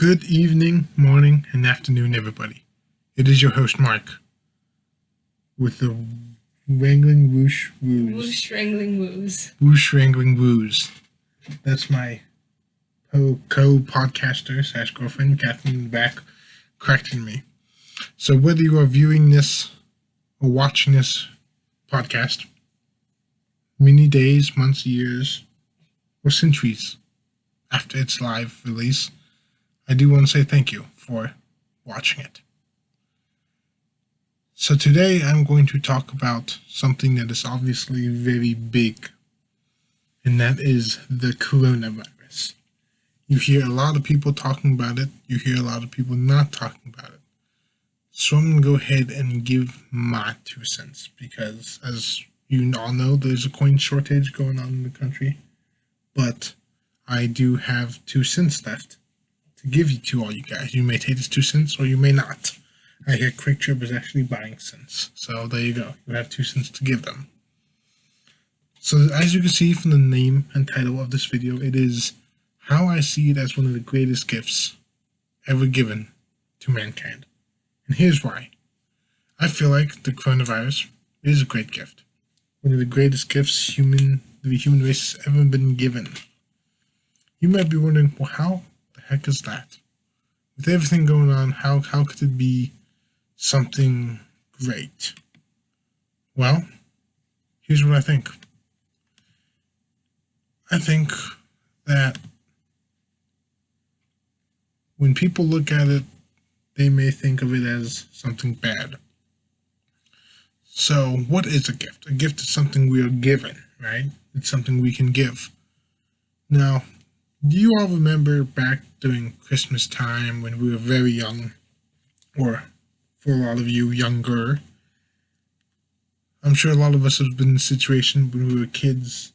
Good evening, morning, and afternoon, everybody. It is your host, Mark, with the wrangling whoosh woos. Whoosh wrangling woos. Whoosh wrangling woos. That's my co-podcaster / girlfriend, Kathleen, back correcting me. So whether you are viewing this or watching this podcast, many days, months, years, or centuries after its live release, I do want to say thank you for watching it. So today I'm going to talk about something that is obviously very big, and that is the coronavirus. You hear a lot of people talking about it, you hear a lot of people not talking about it. So I'm going to go ahead and give my 2 cents, because as you all know, there's a coin shortage going on in the country, but I do have 2 cents left to give you to all you guys. You may take this 2 cents or you may not. I hear Quick Trip is actually buying cents, so there you go. You have 2 cents to give them. So as you can see from the name and title of this video, it is how I see it as one of the greatest gifts ever given to mankind. And here's why. I feel like the coronavirus is a great gift. One of the greatest gifts the human race has ever been given. You might be wondering, well, how the heck is that? With everything going on, how could it be something great? Well, here's what I think. I think that when people look at it, they may think of it as something bad. So what is a gift? A gift is something we are given, right? It's something we can give. Now, do you all remember back during Christmas time when we were very young, or for a lot of you, younger? I'm sure a lot of us have been in a situation when we were kids,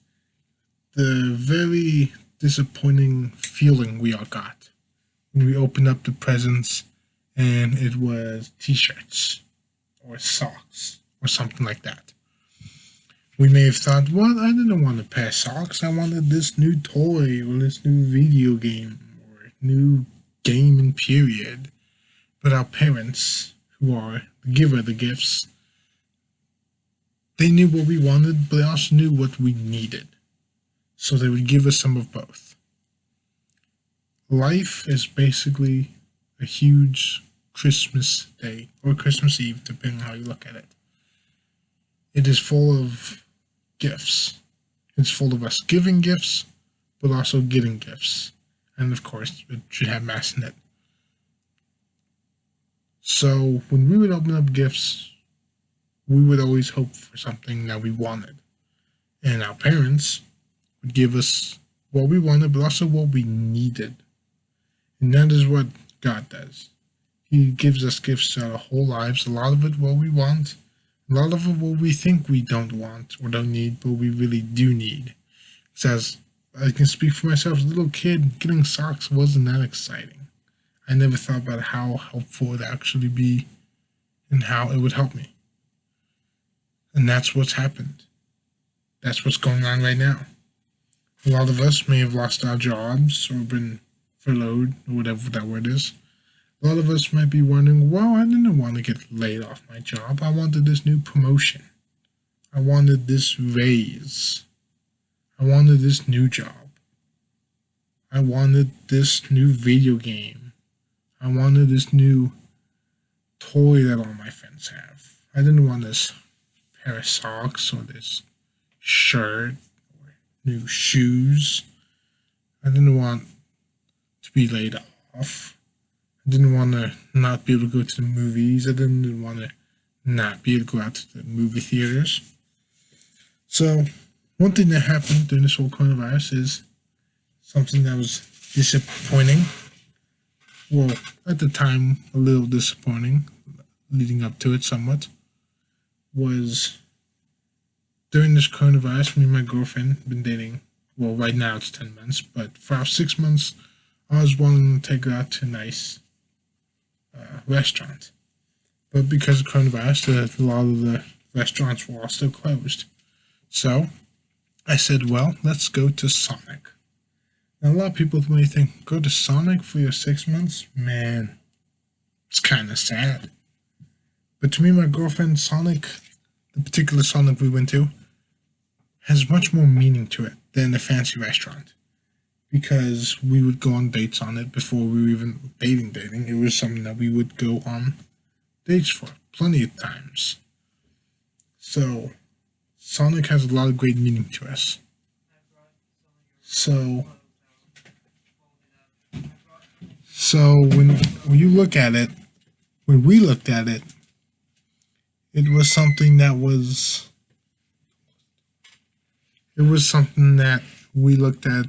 the very disappointing feeling we all got when we opened up the presents and it was t-shirts or socks or something like that. We may have thought, well, I didn't want a pair of socks. I wanted this new toy or this new video game or new game in period. But our parents, who are the giver of the gifts, they knew what we wanted, but they also knew what we needed. So they would give us some of both. Life is basically a huge Christmas day or Christmas Eve, depending on how you look at it. It is full of gifts. It's full of us giving gifts, but also getting gifts. And of course, it should have mass in it. So when we would open up gifts, we would always hope for something that we wanted. And our parents would give us what we wanted, but also what we needed. And that is what God does. He gives us gifts throughout our whole lives. A lot of it what we want. A lot of it what we think we don't want or don't need, but we really do need. Because I can speak for myself, as a little kid, getting socks wasn't that exciting. I never thought about how helpful it would actually be and how it would help me. And that's what's happened. That's what's going on right now. A lot of us may have lost our jobs or been furloughed or whatever that word is. A lot of us might be wondering, well, I didn't want to get laid off my job. I wanted this new promotion. I wanted this raise. I wanted this new job. I wanted this new video game. I wanted this new toy that all my friends have. I didn't want this pair of socks or this shirt or new shoes. I didn't want to be laid off. I didn't want to not be able to go to the movies. I didn't want to not be able to go out to the movie theaters. So one thing that happened during this whole coronavirus is something that was disappointing. Well, at the time, a little disappointing, leading up to it somewhat, was during this coronavirus, me and my girlfriend been dating. Well, right now it's 10 months, but for our 6 months, I was wanting to take her out to a nice restaurant. But because of coronavirus, a lot of the restaurants were all still closed. So I said, well, let's go to Sonic. Now, a lot of people may think, go to Sonic for your 6 months? Man, it's kind of sad. But to me, my girlfriend, Sonic, the particular Sonic we went to, has much more meaning to it than a fancy restaurant. Because we would go on dates on it before we were even dating. It was something that we would go on dates for plenty of times. So, Sonic has a lot of great meaning to us. So, when you look at it, when we looked at it, it was something that was we looked at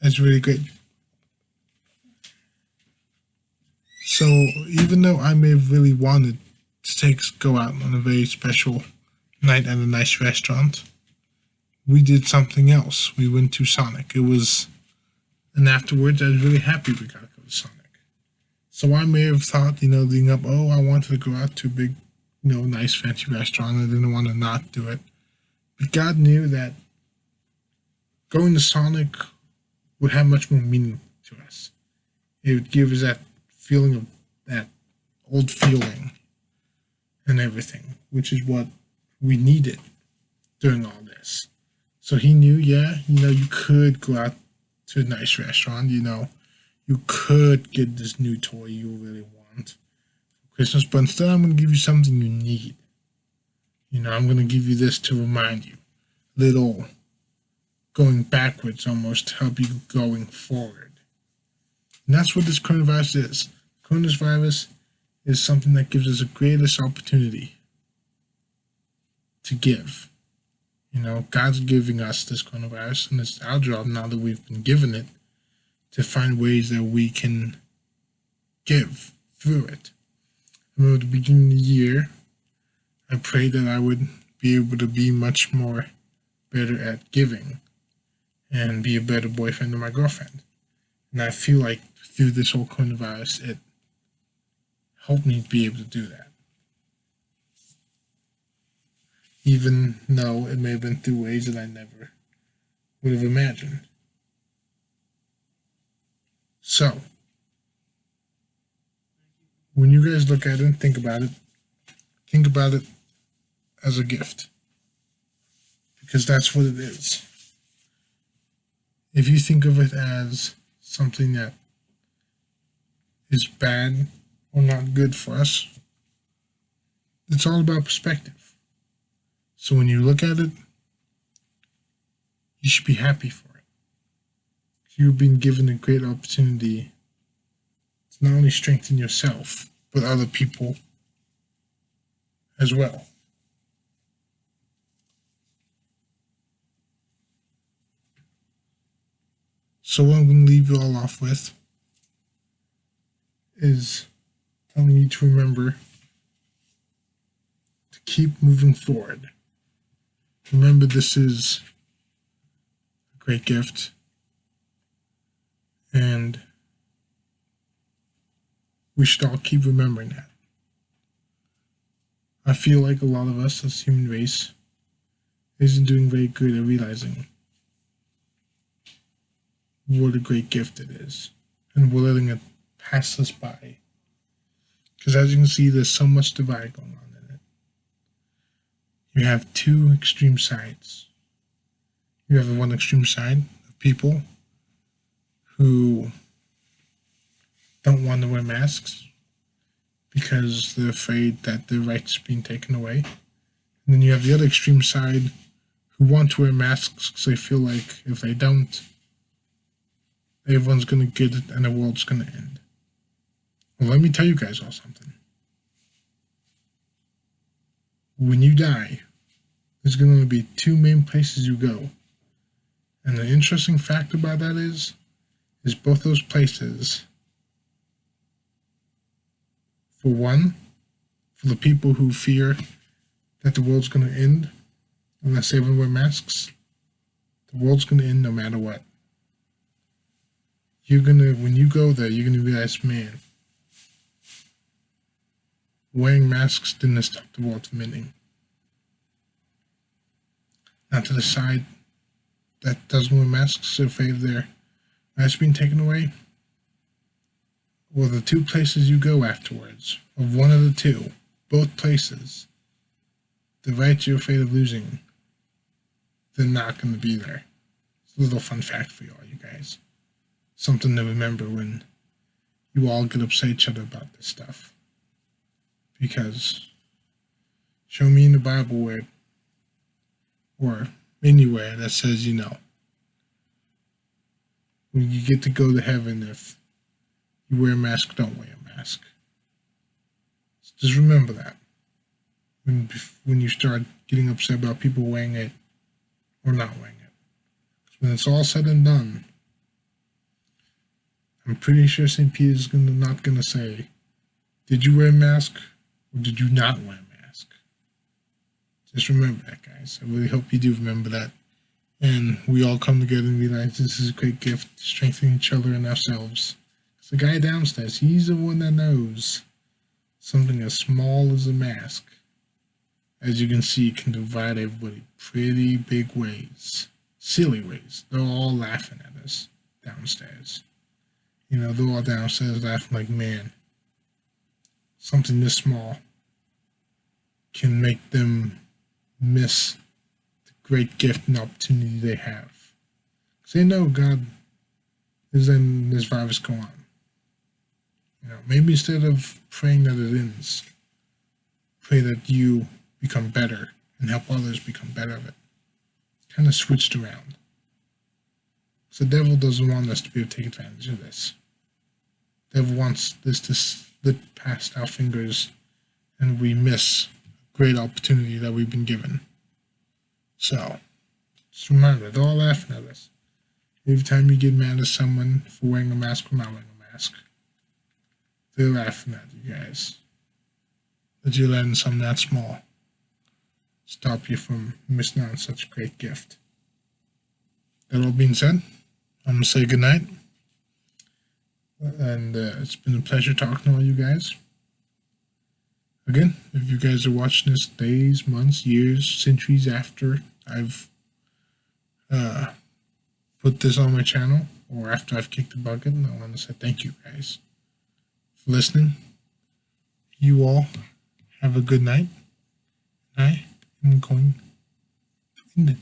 as really great. So even though I may have really wanted to go out on a very special night at a nice restaurant, we did something else. We went to Sonic. And afterwards I was really happy we got to go to Sonic. So I may have thought, leading up, I wanted to go out to a big, nice fancy restaurant. I didn't want to not do it. But God knew that going to Sonic would have much more meaning to us. It would give us that feeling of that old feeling and everything, which is what we needed during all this. So he knew, you could go out to a nice restaurant, you could get this new toy you really want for Christmas, but instead I'm going to give you something you need. I'm going to give you this to remind you. Little going backwards almost to help you going forward. And that's what this coronavirus is. Coronavirus is something that gives us the greatest opportunity to give. God's giving us this coronavirus, and it's our job now that we've been given it to find ways that we can give through it. I remember at the beginning of the year, I prayed that I would be able to be much more better at giving and be a better boyfriend to my girlfriend. And I feel like through this whole coronavirus, it helped me be able to do that. Even though it may have been through ways that I never would have imagined. So, when you guys look at it and think about it as a gift. Because that's what it is. If you think of it as something that is bad or not good for us, it's all about perspective. So when you look at it, you should be happy for it. You've been given a great opportunity to not only strengthen yourself, but other people as well. So what I'm going to leave you all off with is telling you to remember to keep moving forward. Remember, this is a great gift, and we should all keep remembering that. I feel like a lot of us as human race isn't doing very good at realizing what a great gift it is, and we're letting it pass us by. Because as you can see, there's so much divide going on in it. You have two extreme sides. You have the one extreme side of people who don't want to wear masks because they're afraid that their rights are being taken away. And then you have the other extreme side who want to wear masks because they feel like if they don't, everyone's going to get it and the world's going to end. Well, let me tell you guys all something. When you die, there's going to be two main places you go. And the interesting fact about that is both those places, for one, for the people who fear that the world's going to end unless everyone wear masks, the world's going to end no matter what. When you go there, you're going to realize, man, wearing masks didn't stop the world from ending. Now to the side that doesn't wear masks, they're afraid of their That's been taken away. Well, the two places you go afterwards, of one of the two, both places, the rights you're afraid of losing, they're not going to be there. It's a little fun fact for all you guys. Something to remember when you all get upset each other about this stuff. Because show me in the Bible where, or anywhere that says, when you get to go to heaven, if you wear a mask, don't wear a mask. So just remember that. When you start getting upset about people wearing it or not wearing it. When it's all said and done, I'm pretty sure St. Peter's not going to say, did you wear a mask or did you not wear a mask? Just remember that, guys. I really hope you do remember that. And we all come together and realize this is a great gift to strengthen each other and ourselves. Because the guy downstairs, he's the one that knows something as small as a mask, as you can see, can divide everybody pretty big ways. Silly ways. They're all laughing at us downstairs. They're all downstairs laughing like, man, something this small can make them miss the great gift and opportunity they have. Because they know God is letting this virus go on. Maybe instead of praying that it ends, pray that you become better and help others become better of it. Kind of switched around. So the devil doesn't want us to be able to take advantage of this. The devil wants this to slip past our fingers and we miss a great opportunity that we've been given. So, just remember, they're all laughing at us. Every time you get mad at someone for wearing a mask or not wearing a mask, they're laughing at you guys. That you're letting something that small stop you from missing out on such a great gift. That all being said, I'm going to say goodnight. And it's been a pleasure talking to all you guys. Again, if you guys are watching this days, months, years, centuries after I've put this on my channel, or after I've kicked the bucket, I want to say thank you guys for listening. You all have a good night. I am going to end it.